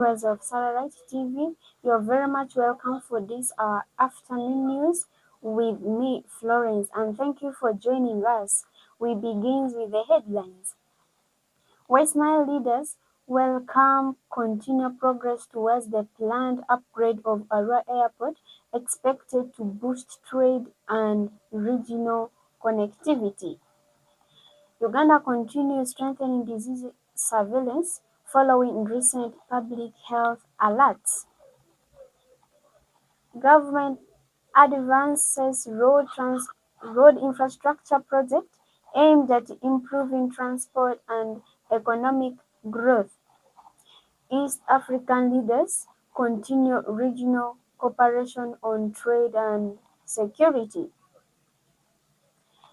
Viewers of Sararights TV, you're very much welcome for this afternoon news with me, Florence, and thank you for joining us. We begin with the headlines. West Nile leaders welcome continued progress towards the planned upgrade of Arua Airport, expected to boost trade and regional connectivity. Uganda continues strengthening disease surveillance following recent public health alerts. Government advances road infrastructure project aimed at improving transport and economic growth. East African leaders continue regional cooperation on trade and security.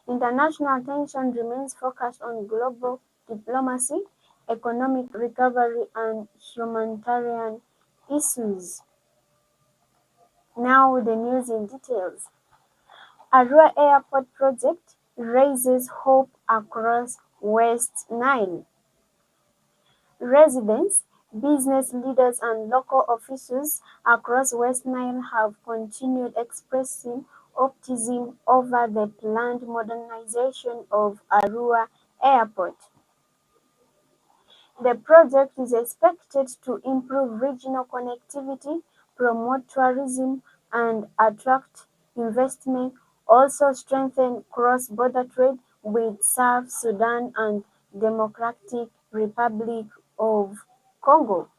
International attention remains focused on global diplomacy, economic recovery, and humanitarian issues. Now the news in details. Arua Airport project raises hope across West Nile. Residents, business leaders, and local officials across West Nile have continued expressing optimism over the planned modernization of Arua Airport. The project is expected to improve regional connectivity, promote tourism, and attract investment, also strengthen cross-border trade with South Sudan and Democratic Republic of Congo.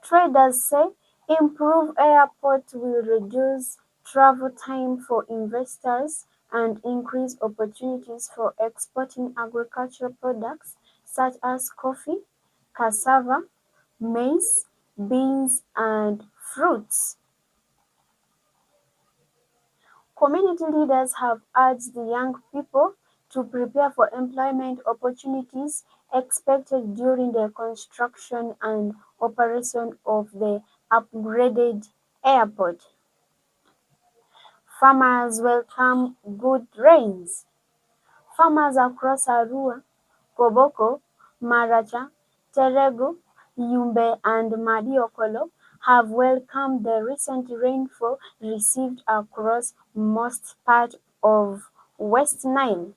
Traders say improved airport will reduce travel time for investors and increase opportunities for exporting agricultural products such as coffee, cassava, maize, beans, and fruits. Community leaders have urged the young people to prepare for employment opportunities expected during the construction and operation of the upgraded airport. Farmers welcome good rains. Farmers across Arua, Koboko, Maracha, Terego, Yumbe, and Madiokolo have welcomed the recent rainfall received across most parts of West Nile.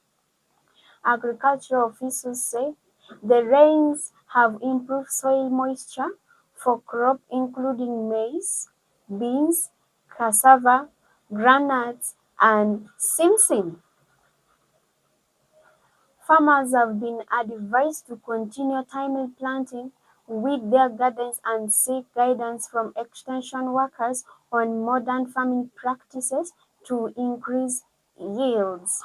Agricultural officials say the rains have improved soil moisture for crops including maize, beans, cassava, groundnuts, and simsim. Farmers have been advised to continue timely planting with their gardens and seek guidance from extension workers on modern farming practices to increase yields.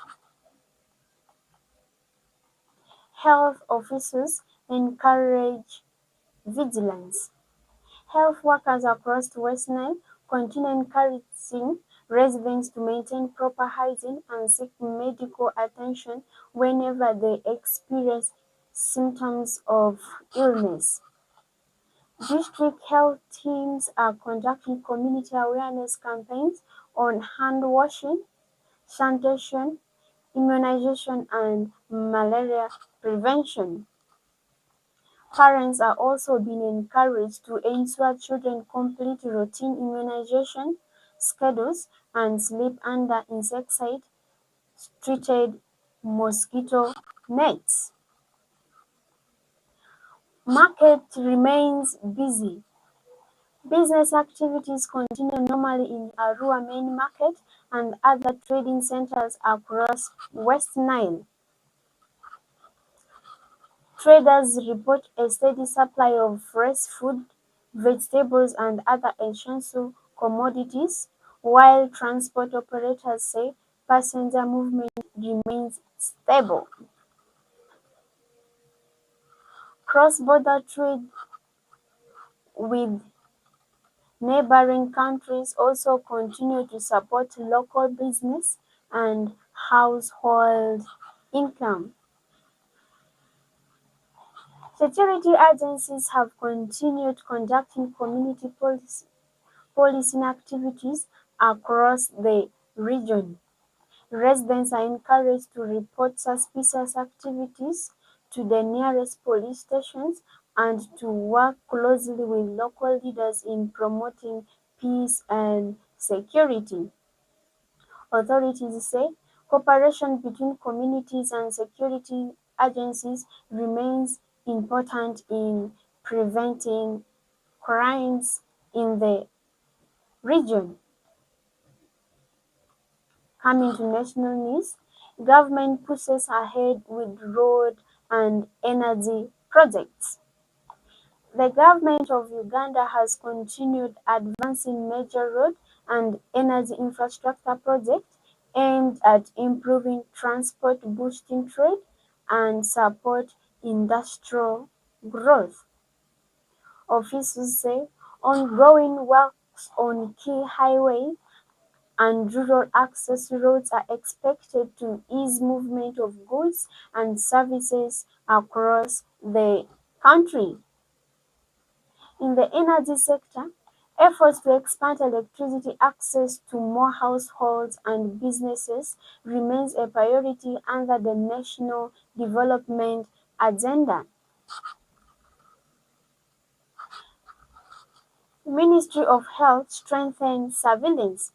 Health officials encourage vigilance. Health workers across West Nile continue encouraging residents to maintain proper hygiene and seek medical attention whenever they experience symptoms of illness. District health teams are conducting community awareness campaigns on hand washing, sanitation, immunization, and malaria prevention. Parents are also being encouraged to ensure children complete routine immunization schedules and sleep under insecticide-treated mosquito nets. Market remains busy. Business activities continue normally in Arua Main Market and other trading centers across West Nile. Traders report a steady supply of fresh food, vegetables, and other essential commodities, while transport operators say passenger movement remains stable. Cross-border trade with neighboring countries also continue to support local business and household income. Security agencies have continued conducting community policing activities across the region. Residents are encouraged to report suspicious activities to the nearest police stations and to work closely with local leaders in promoting peace and security. Authorities say cooperation between communities and security agencies remains important in preventing crimes in the region. Coming to national news, government pushes ahead with road and energy projects. The government of Uganda has continued advancing major road and energy infrastructure projects aimed at improving transport, boosting trade, and support industrial growth. Officials say ongoing works on key highways and rural access roads are expected to ease movement of goods and services across the country. In the energy sector, efforts to expand electricity access to more households and businesses remains a priority under the National Development Agenda. Ministry of Health strengthens surveillance.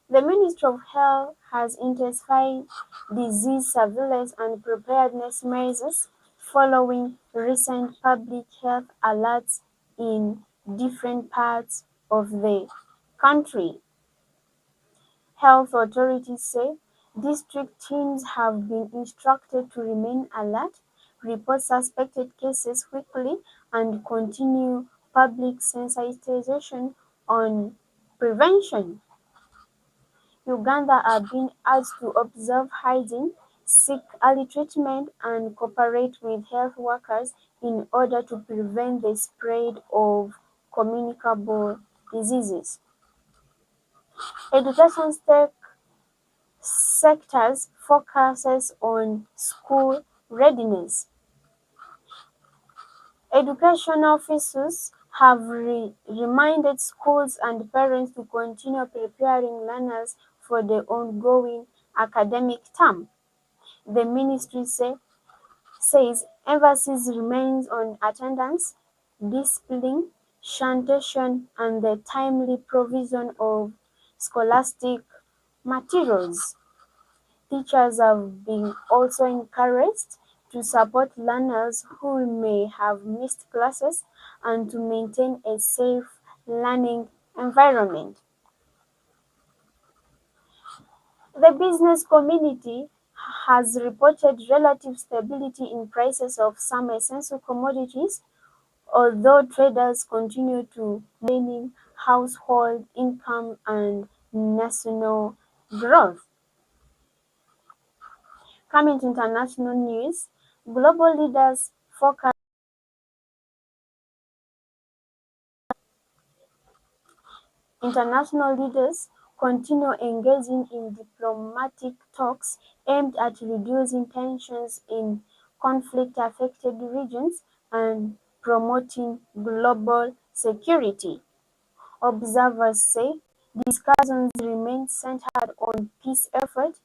The Ministry of Health has intensified disease surveillance and preparedness measures following recent public health alerts in different parts of the country. Health authorities say district teams have been instructed to remain alert, report suspected cases quickly, and continue public sensitization on prevention. Uganda are being asked to observe hygiene, seek early treatment, and cooperate with health workers in order to prevent the spread of communicable diseases. Education sectors focuses on school readiness. Education officials have reminded schools and parents to continue preparing learners for the ongoing academic term. The ministry says emphasis remains on attendance, discipline, sanitation, and the timely provision of scholastic materials. Teachers have been also encouraged to support learners who may have missed classes and to maintain a safe learning environment. The business community has reported relative stability in prices of some essential commodities, although traders continue to maintaining household income and national growth. Coming to international news, global leaders focus International leaders continue engaging in diplomatic talks aimed at reducing tensions in conflict-affected regions and promoting global security. Observers say discussions remain centered on peace efforts,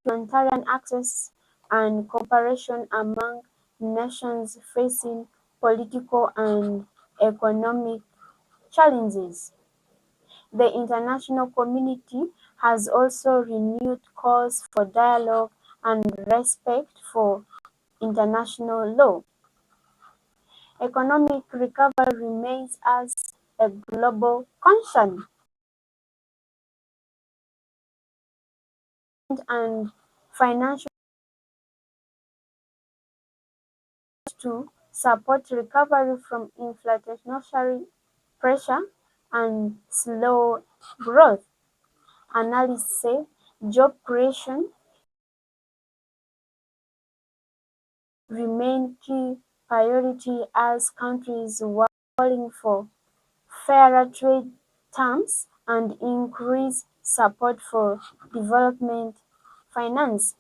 humanitarian access, and cooperation among nations facing political and economic challenges. The international community has also renewed calls for dialogue and respect for international law. Economic recovery remains as a global concern, and financial to support recovery from inflationary pressure and slow growth. Analysts say job creation remain key priority as countries were calling for fairer trade terms and increased support for development finance.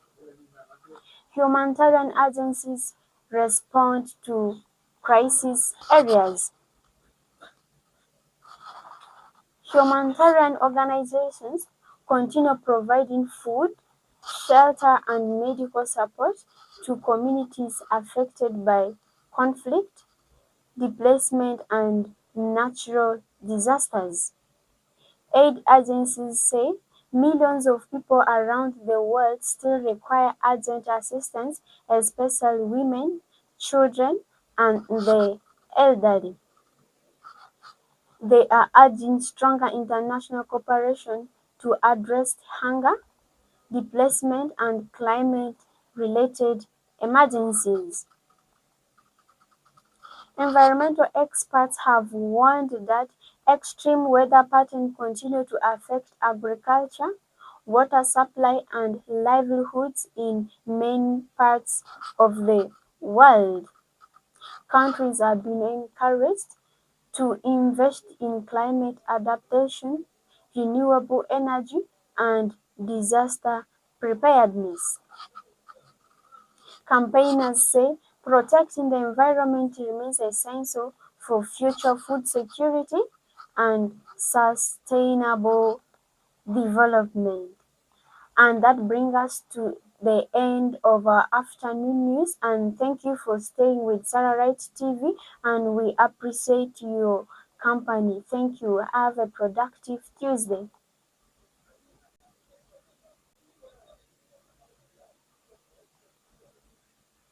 Humanitarian agencies respond to crisis areas. Humanitarian organizations continue providing food, shelter and medical support to communities affected by conflict, displacement, and natural disasters. Aid agencies say millions of people around the world still require urgent assistance, especially women, children, and the elderly. They are urging stronger international cooperation to address hunger, displacement, and climate-related emergencies. Environmental experts have warned that extreme weather patterns continue to affect agriculture, water supply, and livelihoods in many parts of the world. Countries are being encouraged to invest in climate adaptation, renewable energy, and disaster preparedness. Campaigners say protecting the environment remains essential for future food security and sustainable development. And that brings us to the end of our afternoon news. And thank you for staying with Sararights TV. And we appreciate your company. Thank you. Have a productive Tuesday.